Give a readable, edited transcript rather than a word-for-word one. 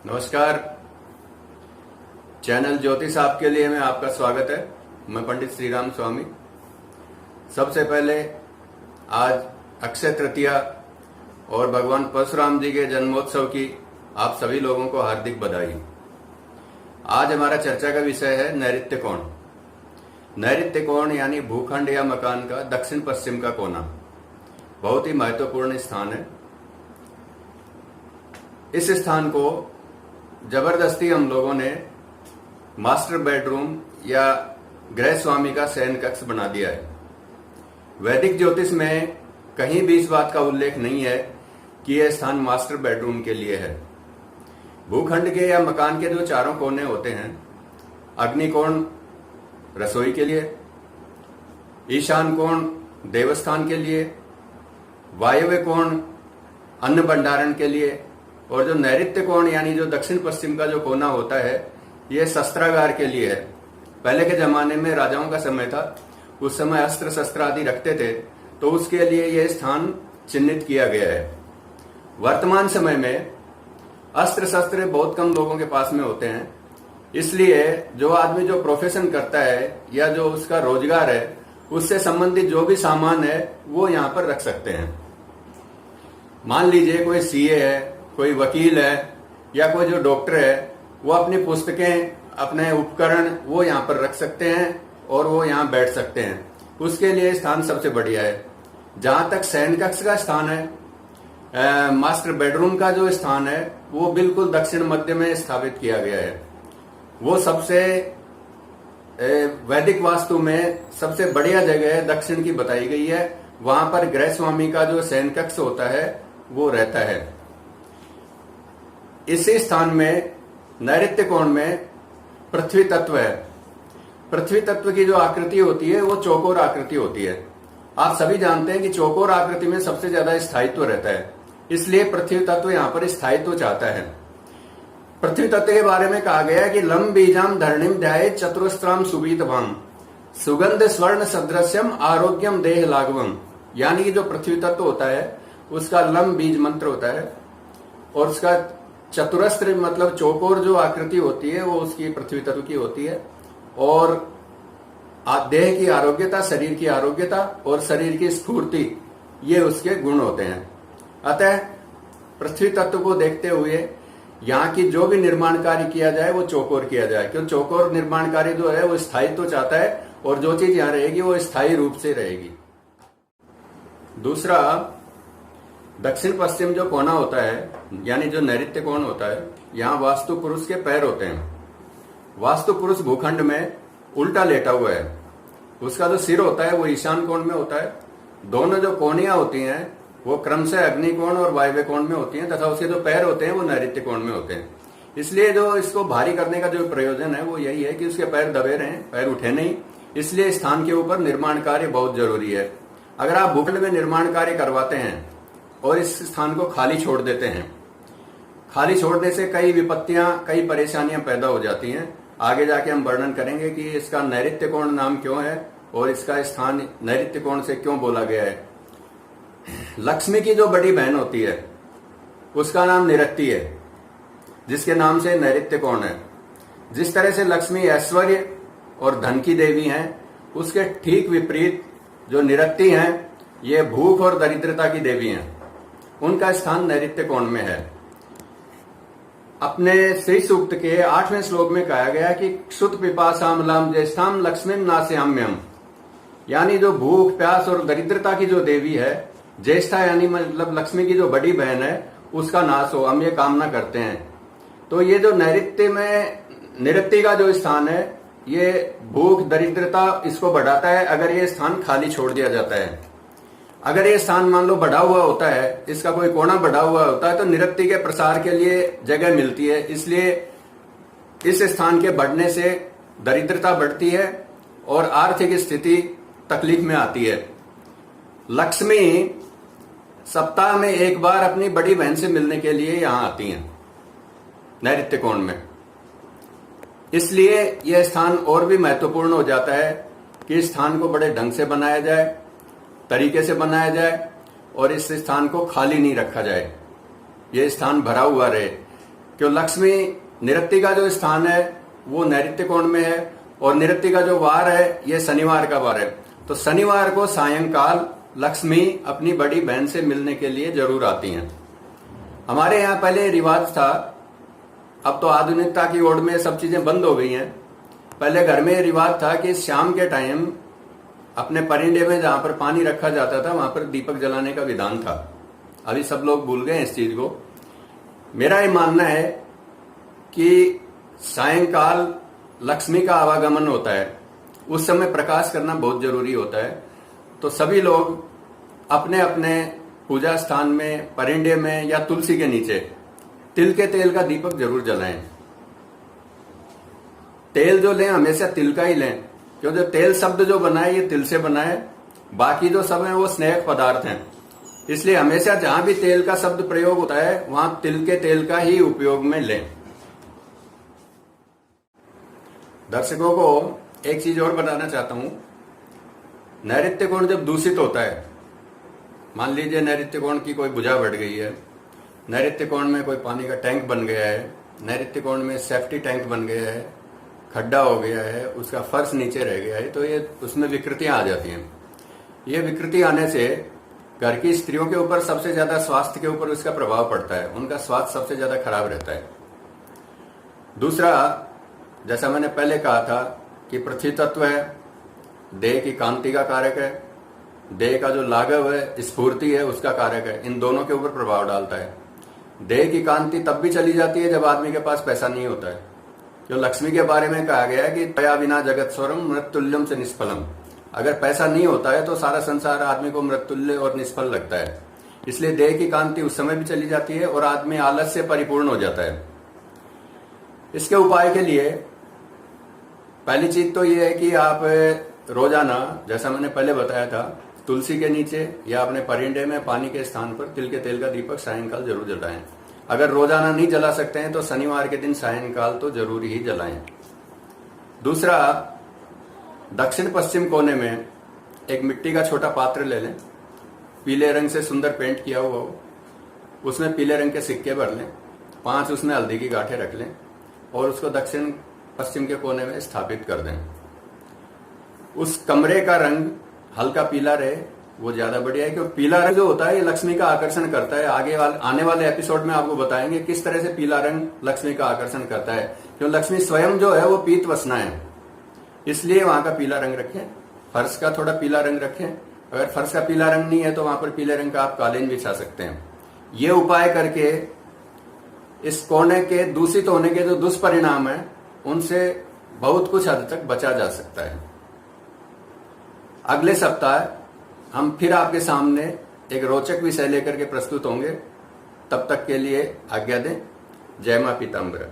नमस्कार। चैनल ज्योतिष आपके लिए में आपका स्वागत है। मैं पंडित श्रीराम स्वामी। सबसे पहले आज अक्षय तृतीया और भगवान परशुराम जी के जन्मोत्सव की आप सभी लोगों को हार्दिक बधाई। आज हमारा चर्चा का विषय है नैऋत्य कोण। नैऋत्य कोण यानी भूखंड या मकान का दक्षिण पश्चिम का कोना। बहुत ही महत्वपूर्ण स्थान है। इस स्थान को जबरदस्ती हम लोगों ने मास्टर बेडरूम या गृह स्वामी का शयन कक्ष बना दिया है। वैदिक ज्योतिष में कहीं भी इस बात का उल्लेख नहीं है कि यह स्थान मास्टर बेडरूम के लिए है। भूखंड के या मकान के जो चारों कोने होते हैं, अग्निकोण रसोई के लिए, ईशान कोण देवस्थान के लिए, वायव्य कोण अन्न भंडारण के लिए, और जो नैऋत्य कोण यानी जो दक्षिण पश्चिम का जो कोना होता है, यह शस्त्रागार के लिए है। पहले के जमाने में राजाओं का समय था, उस समय अस्त्र शस्त्र आदि रखते थे, तो उसके लिए यह स्थान चिन्हित किया गया है। वर्तमान समय में अस्त्र शस्त्र बहुत कम लोगों के पास में होते हैं, इसलिए जो आदमी जो प्रोफेशन करता है या जो उसका रोजगार है, उससे संबंधित जो भी सामान है वो यहाँ पर रख सकते हैं। मान लीजिए कोई सीए है, कोई वकील है या कोई जो डॉक्टर है, वो अपनी पुस्तकें, अपने उपकरण वो यहाँ पर रख सकते हैं और वो यहाँ बैठ सकते हैं। उसके लिए स्थान सबसे बढ़िया है। जहां तक शयन कक्ष का स्थान है, मास्टर बेडरूम का जो स्थान है, वो बिल्कुल दक्षिण मध्य में स्थापित किया गया है। वो सबसे वैदिक वास्तु में सबसे बढ़िया जगह है, दक्षिण की बताई गई है। वहां पर गृह स्वामी का जो शयन कक्ष होता है वो रहता है। इसी स्थान में नैऋत्य कोण में पृथ्वी तत्व है। पृथ्वी तत्व की जो आकृति होती है वो चौकोर आकृति होती है। आप सभी जानते हैं कि चौकोर आकृति में सबसे ज्यादा स्थायित्व रहता है, इसलिए पृथ्वी तत्व यहाँ पर स्थायित्व चाहता है। पृथ्वी तत्व के बारे में कहा गया है कि लम बीजाम धरणिम ध्याये चतुरस्त्राम सुबीतभाम सुगंध स्वर्ण सदृश्यम आरोग्यम देह लाघवम। यानी कि जो पृथ्वी तत्व होता है उसका लम बीज मंत्र होता है, और उसका चतुरस्त्र मतलब चौकोर जो आकृति होती है वो उसकी पृथ्वी तत्व की होती है। और देह की आरोग्यता, शरीर की आरोग्यता और शरीर की स्फूर्ति, ये उसके गुण होते हैं। अतः पृथ्वी तत्व को देखते हुए यहाँ की जो भी निर्माण कार्य किया जाए वो चौकोर किया जाए, क्योंकि चौकोर निर्माण कार्य जो है वो स्थायित्व चाहता है और जो चीज यहाँ रहेगी वो स्थायी रूप से रहेगी। दूसरा, दक्षिण पश्चिम जो कोना होता है यानी जो नैऋत्य कोण होता है, यहाँ वास्तु पुरुष के पैर होते हैं। वास्तु पुरुष भूखंड में उल्टा लेटा हुआ है। उसका जो सिर होता है वो ईशान कोण में होता है। दोनों जो कोणियां होती हैं वो क्रमशः अग्नि कोण और वायव्य कोण में होती हैं, तथा उसके जो पैर होते हैं वो नैऋत्य कोण में होते हैं। इसलिए जो इसको भारी करने का जो प्रयोजन है वो यही है कि उसके पैर दबे रहें, पैर उठे नहीं। इसलिए स्थान के ऊपर निर्माण कार्य बहुत जरूरी है। अगर आप भूखंड में निर्माण कार्य करवाते हैं और इस स्थान को खाली छोड़ देते हैं, खाली छोड़ने से कई विपत्तियां, कई परेशानियां पैदा हो जाती हैं। आगे जाके हम वर्णन करेंगे कि इसका नैऋत्य कोण नाम क्यों है और इसका स्थान नैऋत्य कोण से क्यों बोला गया है। लक्ष्मी की जो बड़ी बहन होती है उसका नाम निरत्ती है, जिसके नाम से नैऋत्य कोण है। जिस तरह से लक्ष्मी ऐश्वर्य और धन की देवी हैं, उसके ठीक विपरीत जो निरत्ती हैं ये भूख और दरिद्रता की देवी हैं। उनका स्थान नैऋत्य कोण में है। अपने श्री सूक्त के 8वें श्लोक में कहा गया कि क्षुत पिपासाम लाम ज्येष्ठाम लक्ष्मीम नास्याम्यम। यानी जो भूख, प्यास और दरिद्रता की जो देवी है, ज्येष्ठा यानी मतलब लक्ष्मी की जो बड़ी बहन है, उसका नाश हो, हम ये कामना करते हैं। तो ये जो नैऋत्य में निरत्ती का जो स्थान है, ये भूख, दरिद्रता इसको बढ़ाता है अगर ये स्थान खाली छोड़ दिया जाता है। अगर ये स्थान मान लो बढ़ा हुआ होता है, इसका कोई कोना बढ़ा हुआ होता है, तो निरत्ती के प्रसार के लिए जगह मिलती है। इसलिए इस स्थान के बढ़ने से दरिद्रता बढ़ती है और आर्थिक स्थिति तकलीफ में आती है। लक्ष्मी सप्ताह में एक बार अपनी बड़ी बहन से मिलने के लिए यहां आती हैं नैऋत्य कोण में। इसलिए यह स्थान और भी महत्वपूर्ण हो जाता है कि इस स्थान को बड़े ढंग से बनाया जाए, तरीके से बनाया जाए और इस स्थान को खाली नहीं रखा जाए, ये स्थान भरा हुआ रहे। क्यों लक्ष्मी निरृत्ति का जो स्थान है वो नैऋत्य कोण में है और निरृत्ति का जो वार है ये शनिवार का वार है। तो शनिवार को सायंकाल लक्ष्मी अपनी बड़ी बहन से मिलने के लिए जरूर आती हैं। हमारे यहाँ पहले रिवाज था, अब तो आधुनिकता की ओर में सब चीजें बंद हो गई हैं। पहले घर में रिवाज था कि शाम के टाइम अपने परिंदे में जहां पर पानी रखा जाता था वहां पर दीपक जलाने का विधान था। अभी सब लोग भूल गए इस चीज को। मेरा ये मानना है कि सायंकाल लक्ष्मी का आवागमन होता है, उस समय प्रकाश करना बहुत जरूरी होता है। तो सभी लोग अपने अपने पूजा स्थान में, परिंदे में या तुलसी के नीचे तिल के तेल का दीपक जरूर जलाएं। तेल जो लें हमेशा तिल का ही लें, क्योंकि जो तेल शब्द जो बना है ये तिल से बना है, बाकी जो सब है वो स्नेहक पदार्थ हैं। इसलिए हमेशा जहां भी तेल का शब्द प्रयोग होता है वहां तिल के तेल का ही उपयोग में लें। दर्शकों को एक चीज और बताना चाहता हूं। नैऋत्य कोण जब दूषित होता है, मान लीजिए नैऋत्य कोण की कोई भुजा बढ़ गई है, नैऋत्य कोण में कोई पानी का टैंक बन गया है, नैऋत्य कोण में सेफ्टी टैंक बन गया है, खड्डा हो गया है, उसका फर्श नीचे रह गया है, तो ये उसमें विकृतियां आ जाती हैं। ये विकृति आने से घर की स्त्रियों के ऊपर सबसे ज्यादा स्वास्थ्य के ऊपर उसका प्रभाव पड़ता है, उनका स्वास्थ्य सबसे ज्यादा खराब रहता है। दूसरा, जैसा मैंने पहले कहा था कि पृथ्वी तत्व है, देह की कांति का कारक है, देह का जो लाघव है, स्फूर्ति है, उसका कारक है। इन दोनों के ऊपर प्रभाव डालता है। देह की कांति तब भी चली जाती है जब आदमी के पास पैसा नहीं होता है। जो लक्ष्मी के बारे में कहा गया है कि तया बिना जगत स्वरम मृत्युल्यम से निष्फलम। अगर पैसा नहीं होता है तो सारा संसार आदमी को मृत्युल्य और निष्फल लगता है। इसलिए देह की कांति उस समय भी चली जाती है और आदमी आलस से परिपूर्ण हो जाता है। इसके उपाय के लिए पहली चीज तो यह है कि आप रोजाना, जैसा मैंने पहले बताया था, तुलसी के नीचे या अपने परिंदे में पानी के स्थान पर तिल के तेल का दीपक सायंकाल जरूर जलाएं। अगर रोजाना नहीं जला सकते हैं तो शनिवार के दिन सायंकाल तो जरूर ही जलाएं। दूसरा, दक्षिण पश्चिम कोने में एक मिट्टी का छोटा पात्र ले लें, पीले रंग से सुंदर पेंट किया हुआ हो, उसमें पीले रंग के सिक्के भर लें, 5 उसमें हल्दी की गांठें रख लें और उसको दक्षिण पश्चिम के कोने में स्थापित कर दें। उस कमरे का रंग हल्का पीला रहे, वो ज्यादा बढ़िया है, क्योंकि पीला रंग जो होता है ये लक्ष्मी का आकर्षण करता है। आने वाले एपिसोड में आपको बताएंगे किस तरह से पीला रंग लक्ष्मी का आकर्षण करता है। क्योंकि लक्ष्मी स्वयं जो है वो पीत वसना है, इसलिए वहां का पीला रंग रखें। फर्श का थोड़ा पीला रंग रखें। अगर फर्श का पीला रंग नहीं है तो वहां पर पीले रंग का आप कालीन बिछा सकते हैं। ये उपाय करके इस कोने के दूषित होने के जो दुष्परिणाम है उनसे बहुत कुछ हद तक बचा जा सकता है। अगले सप्ताह हम फिर आपके सामने एक रोचक विषय लेकर के प्रस्तुत होंगे। तब तक के लिए आज्ञा दें। जय मां पीताम्बरा।